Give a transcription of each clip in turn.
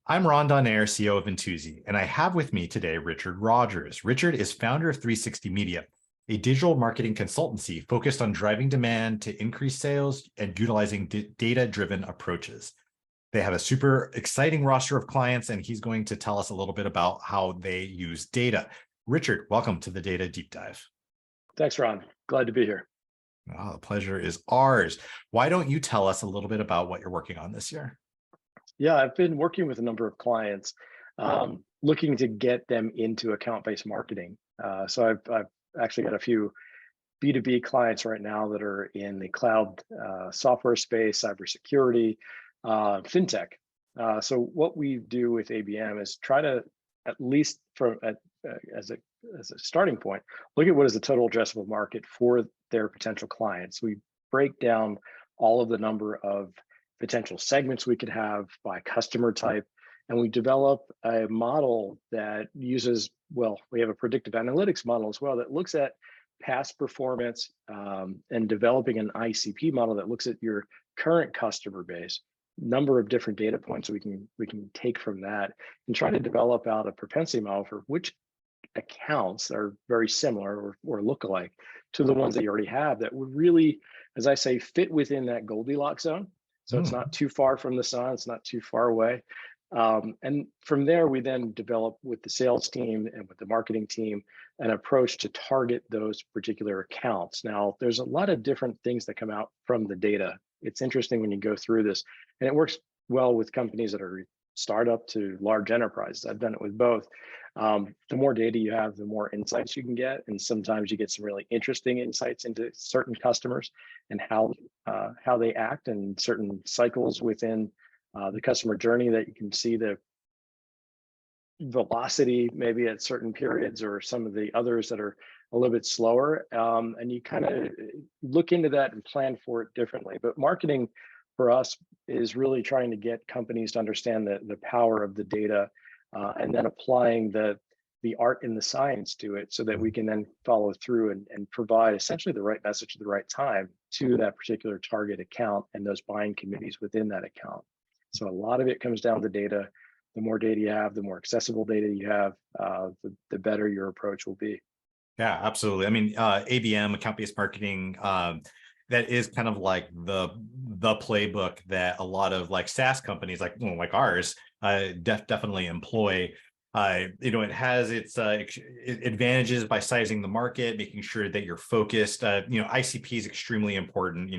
I'm Ron Donaire, CEO of Intuizi, and I have with me today Richard Rodgers. Richard is founder of 360 Media, a digital marketing consultancy focused on driving demand to increase sales and utilizing data-driven approaches. They have a super exciting roster of clients, and he's going to tell us a little bit about how they use data. Richard, welcome to the Data Deep Dive. Thanks, Ron. Glad to be here. Oh, the pleasure is ours. Why don't you tell us a little bit about what you're working on this year? Yeah, I've been working with a number of clients, looking to get them into account-based marketing. So I've actually got a few B2B clients right now that are in the cloud software space, cybersecurity, fintech. So what we do with ABM is try to, at least as a starting point, look at what is the total addressable market for their potential clients. We break down all of the number of potential segments we could have by customer type, and we develop a model that uses, well, we have a predictive analytics model as well that looks at past performance, and developing an ICP model that looks at your current customer base, number of different data points we can take from that and try to develop out a propensity model for which accounts are very similar or look alike to the ones that you already have that would really, as I say, fit within that Goldilocks zone. So it's not too far from the sun, it's not too far away. And from there, we then develop with the sales team and with the marketing team an approach to target those particular accounts. Now, there's a lot of different things that come out from the data. It's interesting when you go through this, and it works well with companies that are startup to large enterprises. I've done it with both. The more data you have, the more insights you can get. And sometimes you get some really interesting insights into certain customers and how they act and certain cycles within the customer journey that you can see the velocity maybe at certain periods or some of the others that are a little bit slower. And you kind of look into that and plan for it differently. But marketing for us is really trying to get companies to understand the power of the data, and then applying the art and the science to it so that we can then follow through and provide essentially the right message at the right time to that particular target account and those buying committees within that account. So a lot of it comes down to data. The more data you have, the more accessible data you have, the better your approach will be. Yeah, absolutely. I mean, ABM, account-based marketing, that is kind of like the playbook that a lot of like SaaS companies like ours definitely employ. It has its advantages by sizing the market, making sure that you're focused. ICP is extremely important.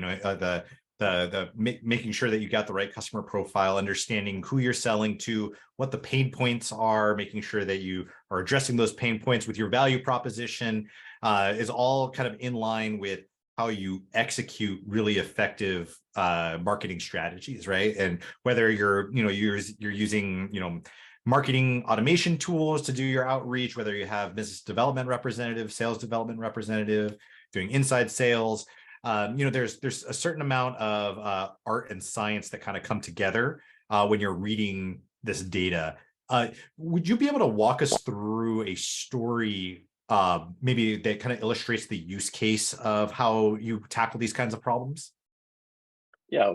Making sure that you got the right customer profile, understanding who you're selling to, what the pain points are, making sure that you are addressing those pain points with your value proposition, is all kind of in line with how you execute really effective marketing strategies, right? And whether you're using marketing automation tools to do your outreach, whether you have business development representative, sales development representative, doing inside sales. There's a certain amount of art and science that kind of come together when you're reading this data. Would you be able to walk us through a story maybe that kind of illustrates the use case of how you tackle these kinds of problems? Yeah,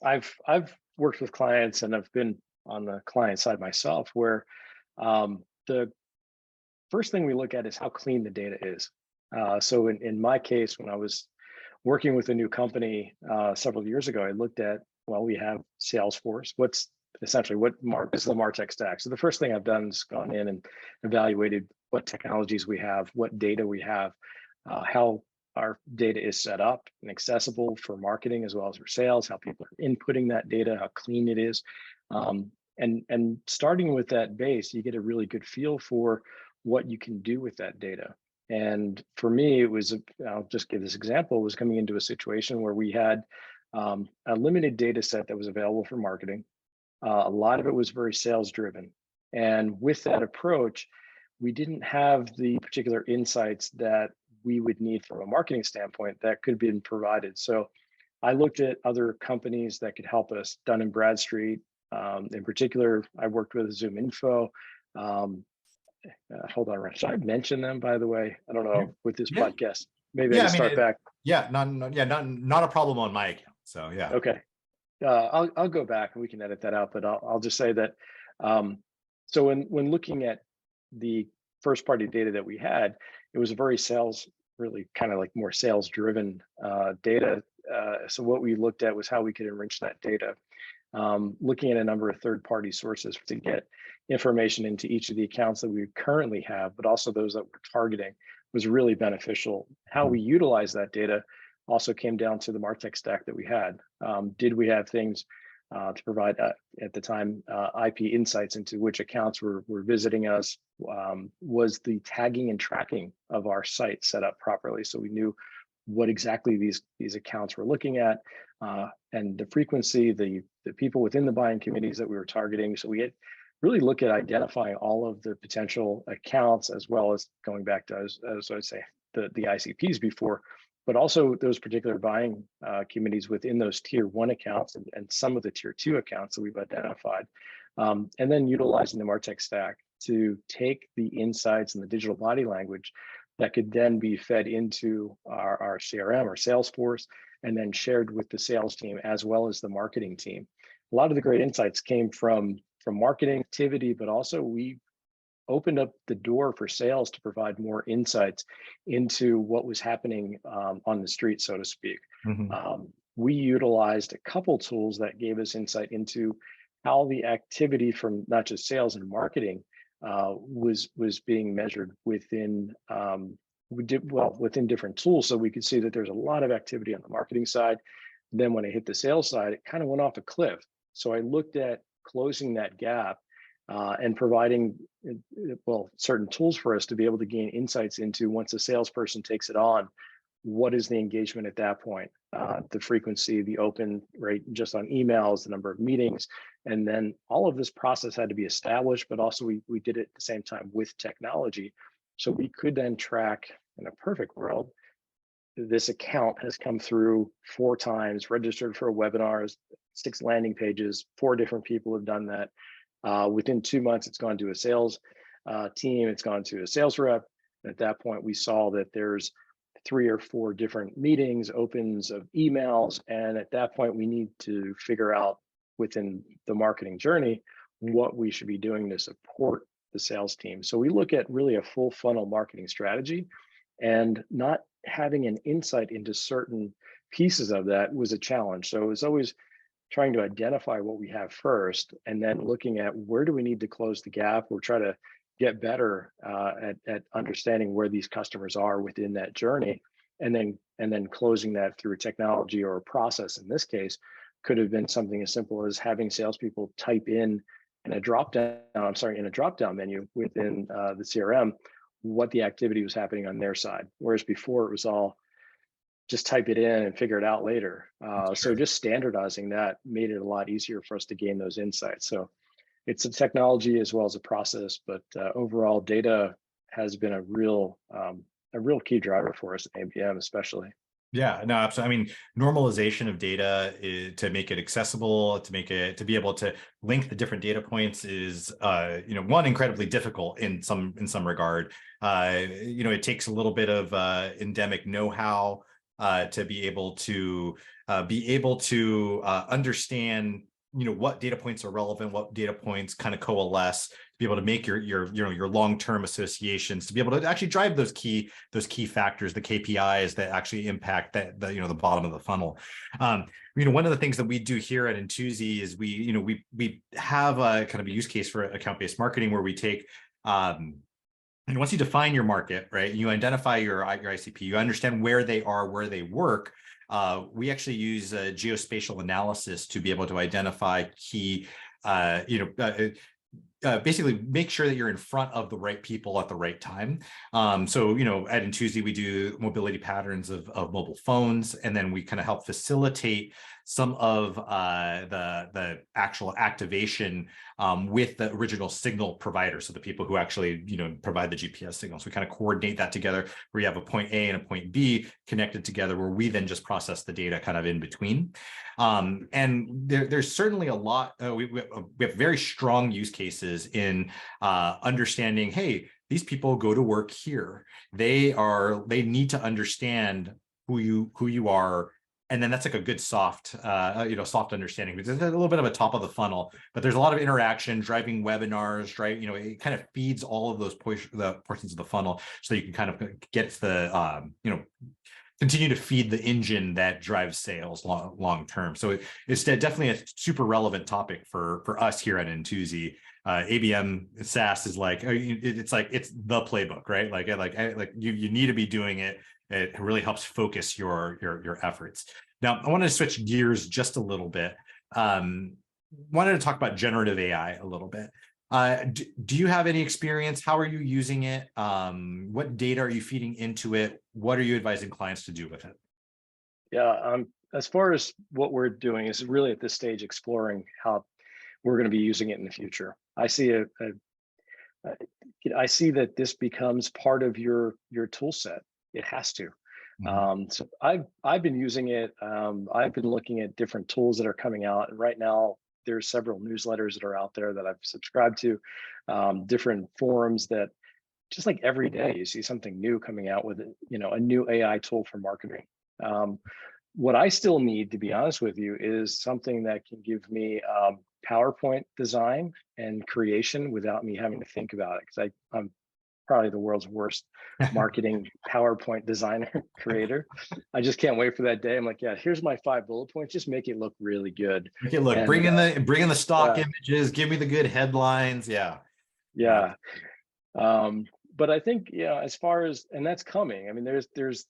I've worked with clients and I've been on the client side myself where the first thing we look at is how clean the data is. So in my case, when I was working with a new company several years ago, I looked at, well, we have Salesforce. What's essentially what is the MarTech stack? So the first thing I've done is gone in and evaluated what technologies we have, what data we have, how our data is set up and accessible for marketing as well as for sales, how people are inputting that data, how clean it is. And starting with that base, you get a really good feel for what you can do with that data. And for me, it was, I'll just give this example, was coming into a situation where we had a limited data set that was available for marketing. A lot of it was very sales driven. And with that approach, we didn't have the particular insights that we would need from a marketing standpoint that could have been provided. So I looked at other companies that could help us, Dun & Bradstreet. In particular, I worked with ZoomInfo. Hold on, should I mention them, by the way? I don't know, with this podcast. Maybe I can start back. Yeah, not a problem on my account. So yeah. Okay. I'll go back and we can edit that out, but I'll just say that. So when looking at the first party data that we had, it was a very sales, really kind of like more sales driven data. So what we looked at was how we could enrich that data, looking at a number of third party sources to get information into each of the accounts that we currently have, but also those that we're targeting was really beneficial. How we utilize that data also came down to the MarTech stack that we had. Did we have things to provide at the time IP insights into which accounts were visiting us? Was the tagging and tracking of our site set up properly so we knew what exactly these accounts were looking at, and the frequency, the people within the buying committees that we were targeting. So we had really look at identifying all of the potential accounts, as well as going back to, as I say, the ICPs before, but also those particular buying committees within those tier 1 accounts and some of the tier 2 accounts that we've identified. And then utilizing the MarTech stack to take the insights and the digital body language that could then be fed into our CRM or Salesforce, and then shared with the sales team as well as the marketing team. A lot of the great insights came from marketing activity, but also we opened up the door for sales to provide more insights into what was happening on the street, so to speak. We utilized a couple tools that gave us insight into how the activity from not just sales and marketing was being measured within within different tools. So we could see that there's a lot of activity on the marketing side. Then when it hit the sales side, it kind of went off a cliff. So I looked at closing that gap and providing certain tools for us to be able to gain insights into, once a salesperson takes it on, what is the engagement at that point, the frequency, the open rate just on emails, the number of meetings. And then all of this process had to be established, but also we did it at the same time with technology. So we could then track, in a perfect world, this account has come through 4 times, registered for webinars, 6 landing pages, 4 different people have done that. Within 2 months, it's gone to a sales team, it's gone to a sales rep. And at that point, we saw that there's 3 or 4 different meetings, opens of emails. And at that point, we need to figure out within the marketing journey what we should be doing to support the sales team. So we look at really a full funnel marketing strategy, and not having an insight into certain pieces of that was a challenge. So it was always trying to identify what we have first, and then looking at where do we need to close the gap or try to get better at understanding where these customers are within that journey, and then closing that through technology or a process. In this case, could have been something as simple as having salespeople type in a drop down menu within the CRM what the activity was happening on their side, whereas before it was all just type it in and figure it out later. So just standardizing that made it a lot easier for us to gain those insights. So it's a technology as well as a process, but overall data has been a real key driver for us at ABM, especially. Yeah, no, absolutely. I mean, normalization of data to make it accessible, to be able to link the different data points is, one, incredibly difficult in some regard. It takes a little bit of endemic know-how to be able to understand, what data points are relevant, what data points kind of coalesce, to be able to make your long-term associations, to be able to actually drive those key factors, the KPIs that actually impact the bottom of the funnel. One of the things that we do here at Intuizi is we have a kind of a use case for account-based marketing where we take and once you define your market, right, you identify your ICP, you understand where they are, where they work. We actually use geospatial analysis to be able to identify key, basically make sure that you're in front of the right people at the right time. So, at Intuizi, we do mobility patterns of mobile phones, and then we kind of help facilitate some of the actual activation with the original signal provider. So the people who actually, provide the GPS signals, we kind of coordinate that together where you have a point A and a point B connected together, where we then just process the data kind of in between. And there's certainly a lot, we have very strong use cases in understanding, hey, these people go to work here. They need to understand who you are And then that's like a good soft, soft understanding, because it's a little bit of a top of the funnel, but there's a lot of interaction, driving webinars, right? It kind of feeds all of those portions of the funnel, so you can kind of get to the, continue to feed the engine that drives sales long term. So it's definitely a super relevant topic for us here at Intuizi. ABM SaaS is like, it's the playbook, right? Like you need to be doing it. It really helps focus your efforts. Now, I wanted to switch gears just a little bit. Wanted to talk about generative AI a little bit. Do you have any experience? How are you using it? What data are you feeding into it? What are you advising clients to do with it? Yeah, as far as what we're doing is really at this stage exploring how we're going to be using it in the future. I see I see that this becomes part of your tool set. It has to. So I've been using it. I've been looking at different tools that are coming out, and right now there's several newsletters that are out there that I've subscribed to, different forums that just like every day you see something new coming out with a new AI tool for marketing. What I still need, to be honest with you, is something that can give me PowerPoint design and creation without me having to think about it, because I'm probably the world's worst marketing PowerPoint designer creator. I just can't wait for that day. I'm like, yeah, here's my 5 bullet points. Just make it look really good. Okay, look, And, bring in the stock images. Give me the good headlines. Yeah. But I think, as far as, and that's coming. I mean, there's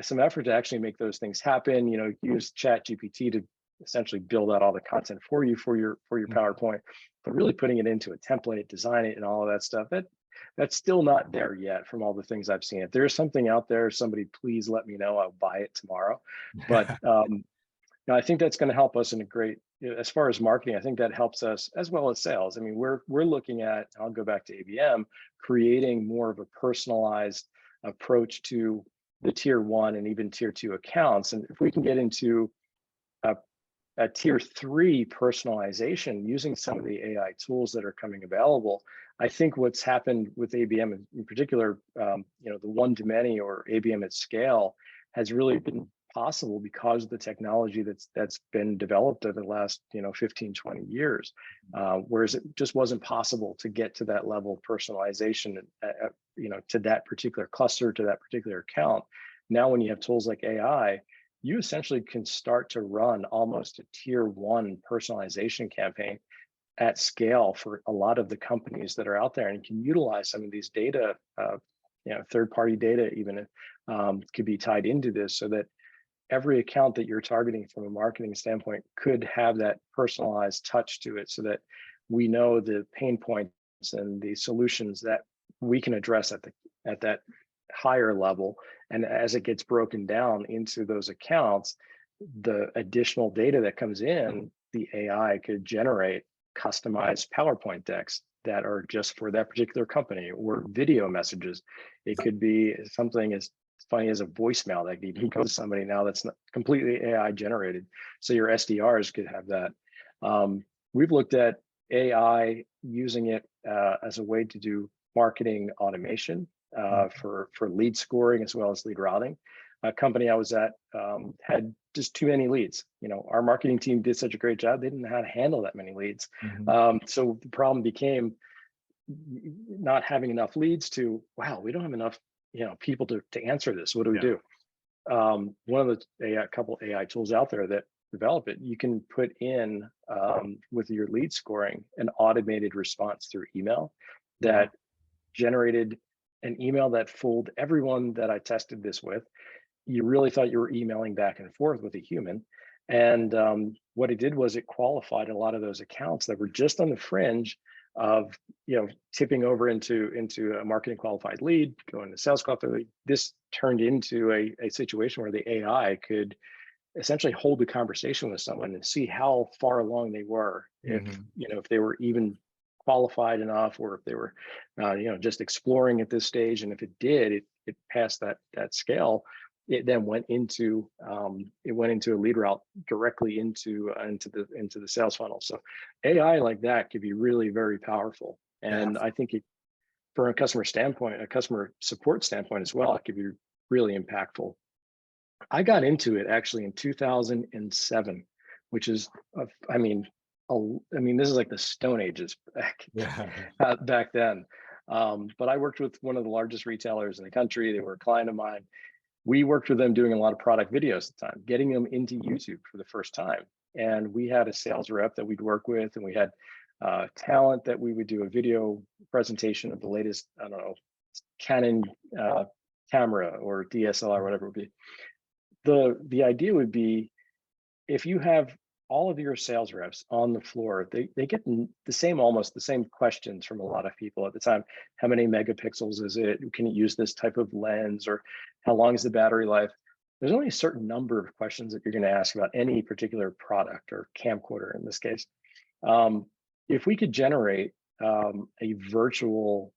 some effort to actually make those things happen. Use Chat GPT to essentially build out all the content for you for your PowerPoint, but really putting it into a template, design it, and all of that stuff. That's still not there yet from all the things I've seen. If there's something out there, somebody please let me know. I'll buy it tomorrow. But I think that's going to help us in a great, as far as marketing, I think that helps us as well as sales. I mean, we're looking at, I'll go back to ABM, creating more of a personalized approach to the tier 1 and even tier 2 accounts. And if we can get into a tier 3 personalization using some of the AI tools that are coming available, I think what's happened with ABM in particular, the one-to-many or ABM at scale has really been possible because of the technology that's been developed over the last 15, 20 years, whereas it just wasn't possible to get to that level of personalization, to that particular cluster, to that particular account. Now, when you have tools like AI, you essentially can start to run almost a tier 1 personalization campaign at scale for a lot of the companies that are out there, and can utilize some of these data, third-party data even could be tied into this, so that every account that you're targeting from a marketing standpoint could have that personalized touch to it, so that we know the pain points and the solutions that we can address at that higher level. And as it gets broken down into those accounts, the additional data that comes in, the AI could generate customized PowerPoint decks that are just for that particular company, or video messages. It could be something as funny as a voicemail that you go to somebody now that's not completely AI generated. So your SDRs could have that. We've looked at AI, using it as a way to do marketing automation for lead scoring as well as lead routing. A company I was at had just too many leads. Our marketing team did such a great job, they didn't know how to handle that many leads. So the problem became not having enough leads to, wow, we don't have enough people to answer this. What do we do? One of the couple AI tools out there that develop it, you can put in with your lead scoring an automated response through email that generated an email that fooled everyone that I tested this with. You really thought you were emailing back and forth with a human. And what it did was it qualified a lot of those accounts that were just on the fringe of tipping over into a marketing qualified lead, going to sales qualified lead. This turned into a situation where the AI could essentially hold a conversation with someone and see how far along they were, if they were even qualified enough, or if they were just exploring at this stage. And if it did, it passed that scale. It then went into a lead route directly into the sales funnel. So AI like that could be really very powerful. And I think from a customer standpoint, a customer support standpoint as well, it could be really impactful. I got into it actually in 2007, which is, I mean, this is like the Stone Ages back Yeah. back then. But I worked with one of the largest retailers in the country. They were a client of mine. We worked with them doing a lot of product videos at the time, getting them into YouTube for the first time. And we had a sales rep that we'd work with, and we had talent that we would do a video presentation of the latest, I don't know, Canon camera or DSLR, whatever it would be. The idea would be, if you have all of your sales reps on the floor, they get the same, almost the same questions from a lot of people at the time. How many megapixels is it? Can it use this type of lens? Or how long is the battery life? There's only a certain number of questions that you're going to ask about any particular product or camcorder in this case. If we could generate a virtual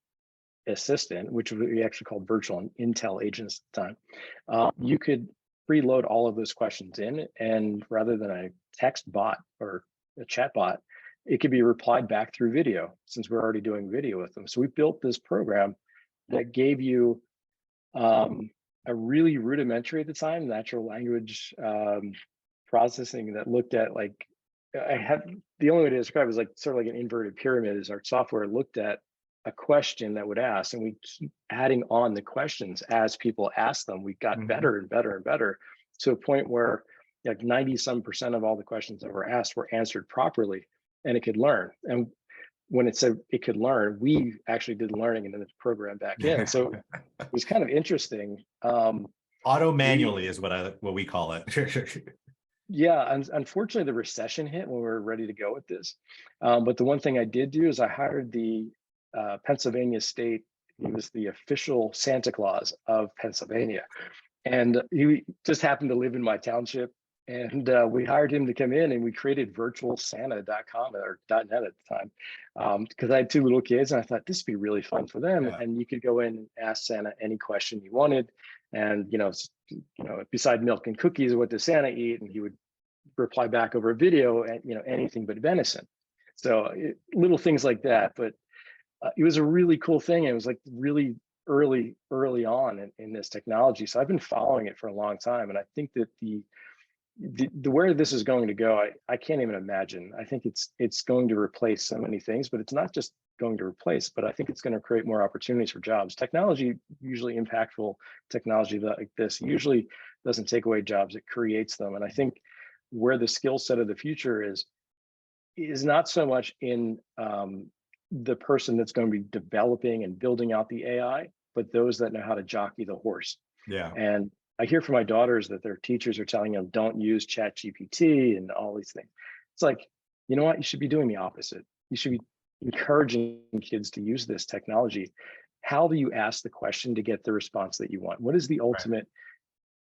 assistant, which we actually called virtual Intel agents at the time, you could preload all of those questions in, and rather than a text bot or a chat bot, it could be replied back through video, since we're already doing video with them. So we built this program that gave you a really rudimentary at the time natural language processing that looked at, like, the only way to describe it is like sort of like an inverted pyramid. Is our software looked at a question that would ask, and we keep adding on the questions as people ask them. We got better and better and better, to a point where like 90% of all the questions that were asked were answered properly, and it could learn. And when it said it could learn, we actually did learning and then it's programmed back in. So it was kind of interesting. Auto manually is what we call it. Yeah, and unfortunately the recession hit when we were ready to go with this. But the one thing I did do is I hired the Pennsylvania State. He was the official Santa Claus of Pennsylvania, and he just happened to live in my township. And we hired him to come in, and we created virtualsanta.com or .net at the time, because I had two little kids, and I thought this would be really fun for them. Yeah. And you could go in and ask Santa any question you wanted, and beside milk and cookies, what does Santa eat? And he would reply back over a video, and anything but venison. So little things like that, but it was a really cool thing. It was like really early on in this technology. So I've been following it for a long time, and I think that the where this is going to go, I can't even imagine. I think it's going to replace so many things, but it's not just going to replace, but I think it's going to create more opportunities for jobs. Technology, usually impactful technology like this, usually doesn't take away jobs, it creates them. And I think where the skill set of the future is not so much in the person that's going to be developing and building out the AI, but those that know how to jockey the horse. Yeah. And I hear from my daughters that their teachers are telling them, don't use ChatGPT and all these things. It's like, you know what? You should be doing the opposite. You should be encouraging kids to use this technology. How do you ask the question to get the response that you want? What is the ultimate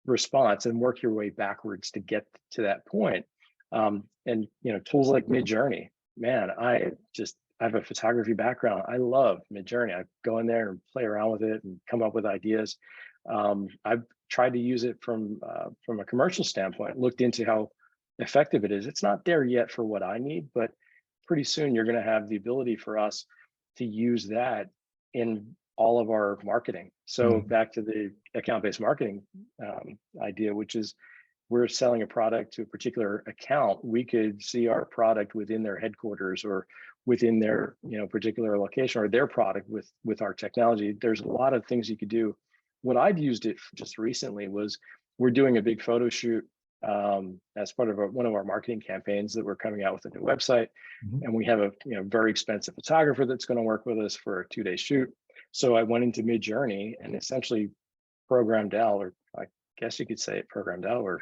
response, and work your way backwards to get to that point? And tools like Midjourney, man, I have a photography background. I love Midjourney. I go in there and play around with it and come up with ideas. I've tried to use it from a commercial standpoint, looked into how effective it is. It's not there yet for what I need, but pretty soon you're going to have the ability for us to use that in all of our marketing. So back to the account-based marketing idea, which is we're selling a product to a particular account. We could see our product within their headquarters or within their particular location, or their product with our technology. There's a lot of things you could do. What I've used it just recently was, we're doing a big photo shoot as part of one of our marketing campaigns that we're coming out with a new website. And we have a very expensive photographer that's going to work with us for a 2-day shoot. So I went into Midjourney and essentially programmed out, or I guess you could say it programmed out, or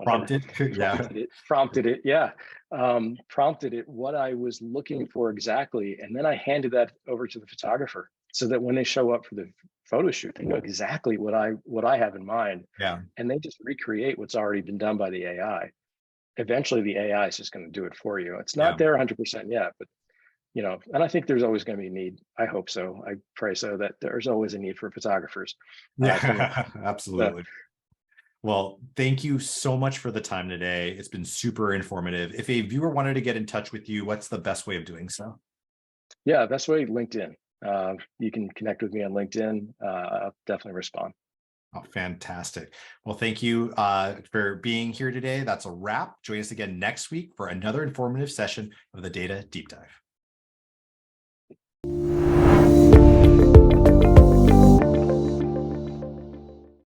Prompted it what I was looking for exactly. And then I handed that over to the photographer, so that when they show up for the photo shoot, they know exactly what I have in mind. Yeah. And they just recreate what's already been done by the AI. Eventually the AI is just going to do it for you. It's not there 100% yet, but and I think there's always going to be a need. I hope so. I pray so, that there's always a need for photographers. Yeah, absolutely. Well, thank you so much for the time today. It's been super informative. If a viewer wanted to get in touch with you, what's the best way of doing so? Yeah, best way, LinkedIn. You can connect with me on LinkedIn. I'll definitely respond. Oh, fantastic. Well, thank you for being here today. That's a wrap. Join us again next week for another informative session of the Data Deep Dive.